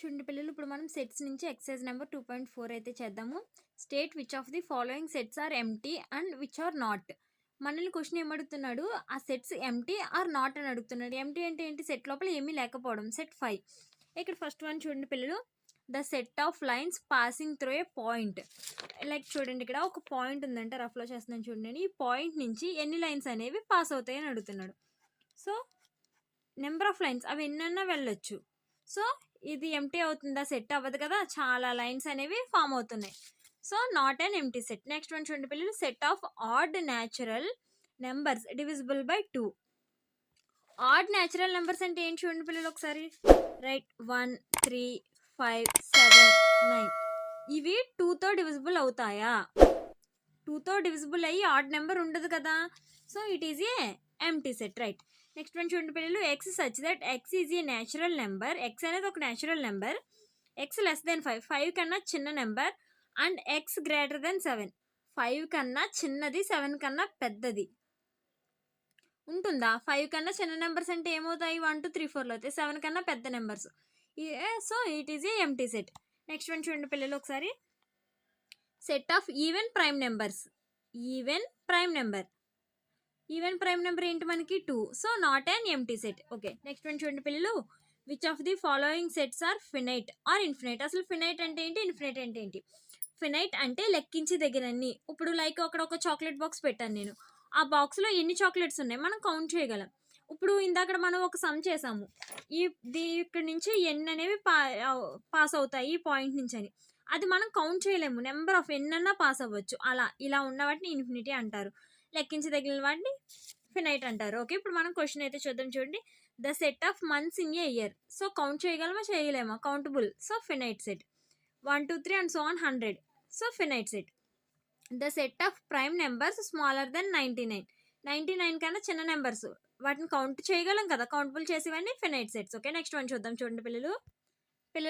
చూడండి పిల్లలు, ఇప్పుడు మనం సెట్స్ నుంచి ఎక్సర్సైజ్ నెంబర్ 2.4 అయితే చేద్దాము. State which of the following sets are empty and which are not. మనల్ని క్వశ్చన్ ఏమడుగుతున్నాడు, ఆ సెట్స్ ఎంటీ ఆర్ నాట్ అని అడుగుతున్నాడు. ఎంటీ అంటే ఏంటి? సెట్ లోపల ఏమీ లేకపోవడం. సెట్ 5. ఇక్కడ ఫస్ట్ వన్ చూడండి పిల్లలు, the set of lines passing through a point. Like చూడండి, ఇక్కడ ఒక పాయింట్ ఉందంటే రఫ్లో చేస్తున్నాను చూడండి. ఈ పాయింట్ నుంచి ఎన్ని లైన్స్ అనేవి పాస్ అవుతాయి అని అడుగుతున్నాడు. సో నెంబర్ ఆఫ్ లైన్స్ అవి ఎన్నన్నా వెళ్ళొచ్చు. సో ఇది ఎంటీ అవుతుందా? సెట్ అవ్వదు కదా, చాలా లైన్స్ అనేవి ఫామ్ అవుతున్నాయి. So not an empty set. Next one చూడండి పిల్లలు, set of odd natural numbers divisible by 2. Add natural numbers అంటే ఏంటి చూడండి పిల్లలు ఒకసారి. రైట్, 1, 3, 5, 7, 9 ఇవి 2తో డివిజిబుల్ అవుతాయా? 2తో డివిజిబుల్ అయ్యి ఆడ్ నెంబర్ ఉండదు కదా. So it is a empty set. Right. Next one చూడండి పిల్లలు, X such that X is a natural number. X అనేది ఒక natural number. X less than 5, 5 కన్నా చిన్న number. And X greater than 7, 5 కన్నా చిన్నది 7 కన్నా పెద్దది ఉంటుందా? 5 కన్నా చిన్న నెంబర్స్ అంటే ఏమవుతాయి? 1, 2, 3, 4 అవుతాయి. 7 కన్నా పెద్ద numbers. So it is a empty set. Next one చూడండి పిల్లలు ఒకసారి, set of even prime numbers. Even prime number. Even prime number ఏంటి మనకి? 2. So not an empty set. Okay. Next one చూడండి పిల్లలు, which of the following sets are finite or infinite. అసలు finite అంటే ఏంటి, ఇన్ఫినైట్ అంటే ఏంటి? ఫినైట్ అంటే లెక్కించి దగ్గరన్ని. ఇప్పుడు లైక్ అక్కడ ఒక చాక్లెట్ బాక్స్ పెట్టాను నేను. ఆ బాక్స్లో ఎన్ని చాక్లెట్స్ ఉన్నాయి మనం కౌంట్ చేయగలం. ఇప్పుడు ఇందాక మనం ఒక సమ్ చేసాము, ఇక్కడ నుంచి ఎన్ని అనేవి పాస్ అవుతాయి ఈ పాయింట్ నుంచి అని. అది మనం కౌంట్ చేయలేము. నెంబర్ ఆఫ్ ఎన్నన్నా పాస్ అవ్వచ్చు. ఇలా ఉన్న వాటిని ఇన్ఫినిటీ అంటారు. లెక్కించదగిన వాటిని ఫినైట్ అంటారు. ఓకే. ఇప్పుడు మనం క్వశ్చన్ అయితే చూద్దాం చూడండి. The set of months in a year. So count చేయగలమా, చేయలేమా? Countable. So finite set. 1, 2, 3 and so on 100. So finite set. The set of prime numbers smaller than 99. 99 కన్నా చిన్న నెంబర్స్, వాటిని కౌంట్ చేయగలం కదా, కౌంటబుల్ చేసేవన్నీ finite sets. Okay. Next one చూద్దాం చూడండి పిల్లలు.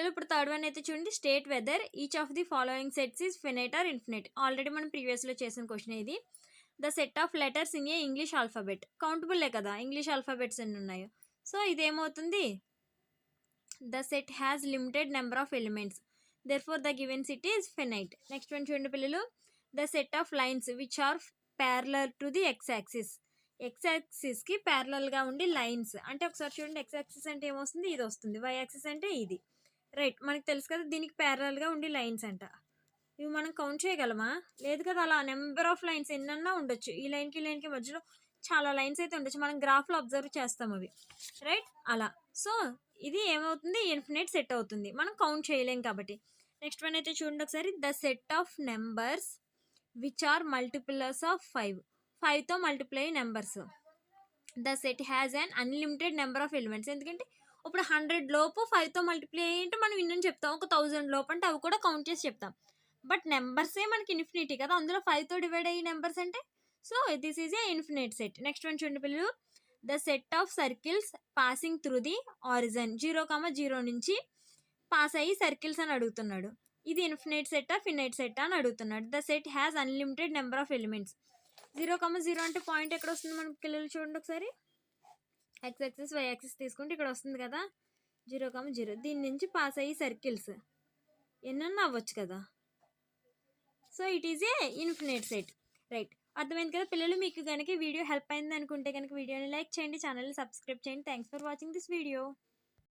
ఇప్పుడు థర్డ్ వన్ అయితే చూడండి, state whether each of the following sets is finite or infinite. Already మనం ప్రీవియస్లో చేసిన క్వశ్చన్ ఇది. The set of letters in a English alphabet. కౌంటబుల్లే కదా, ఇంగ్లీష్ ఆల్ఫాబెట్స్ ఎన్ని ఉన్నాయో. సో ఇదేమవుతుంది, the set has limited number of elements, therefore the given set is finite. Next one చూడండి పిల్లలు, the set of lines which are parallel to the X axis. X యాక్సిస్కి ప్యారలల్గా ఉండి లైన్స్ అంటే, ఒకసారి చూడండి, ఎక్స్ యాక్సిస్ అంటే ఏమొస్తుంది, ఇది వస్తుంది. వై యాక్సిస్ అంటే ఇది. రైట్, మనకు తెలుసు కదా, దీనికి ప్యారలల్గా ఉండి లైన్స్ అంట. ఇవి మనం కౌంట్ చేయగలమా? లేదు కదా. అలా నెంబర్ ఆఫ్ లైన్స్ ఎన్నన్నా ఉండొచ్చు. ఈ లైన్కి మధ్యలో చాలా లైన్స్ అయితే ఉండొచ్చు. మనం గ్రాఫ్లో అబ్జర్వ్ చేస్తాం అవి. రైట్, అలా. సో ఇది ఏమవుతుంది, ఇన్ఫినైట్ సెట్ అవుతుంది. మనం కౌంట్ చేయలేం కాబట్టి. నెక్స్ట్ వన్ అయితే చూడండి ఒకసారి, the set of numbers which are multiples of 5. 5తో multiply numbers. The set has un unlimited number of elements. ఎందుకంటే ఇప్పుడు 100 లోపు 5తో మల్టిప్లై అయ్యింటే మనం ఇన్నని చెప్తాం. ఒక 1000 లోపు అంటే అవి కూడా కౌంట్ చేసి చెప్తాం. బట్ నెంబర్సే మనకి ఇన్ఫినిటీ కదా, అందులో 5తో డివైడ్ అయ్యే నెంబర్స్ అంటే. So this is a infinite set. Next one చూడండి పిల్లలు, the set of circles passing through the origin. 0,0 నుంచి పాస్ అయ్యి సర్కిల్స్ అని అడుగుతున్నాడు. ఇది ఇన్ఫినైట్ సెట్టా, ఫినైట్ సెట్టా అని అడుగుతున్నాడు. The set has unlimited number of elements. 0,0 అంటే పాయింట్ ఎక్కడ వస్తుంది మన పిల్లలు చూడండి ఒకసారి. ఎక్స్ యాక్సిస్, వై యాక్సిస్ తీసుకుంటే ఇక్కడ వస్తుంది కదా 0,0. దీని నుంచి పాస్ అయ్యి సర్కిల్స్ ఎన్నన్నా అవ్వచ్చు కదా. So it is A infinite set. Right, అర్థమైంది కదా పిల్లలు. మీకు కనుక వీడియో హెల్ప్ అయింది అనుకుంటే కనుక వీడియోని లైక్ చేయండి, ఛానల్ని సబ్స్క్రైబ్ చేయండి. Thanks for watching this video.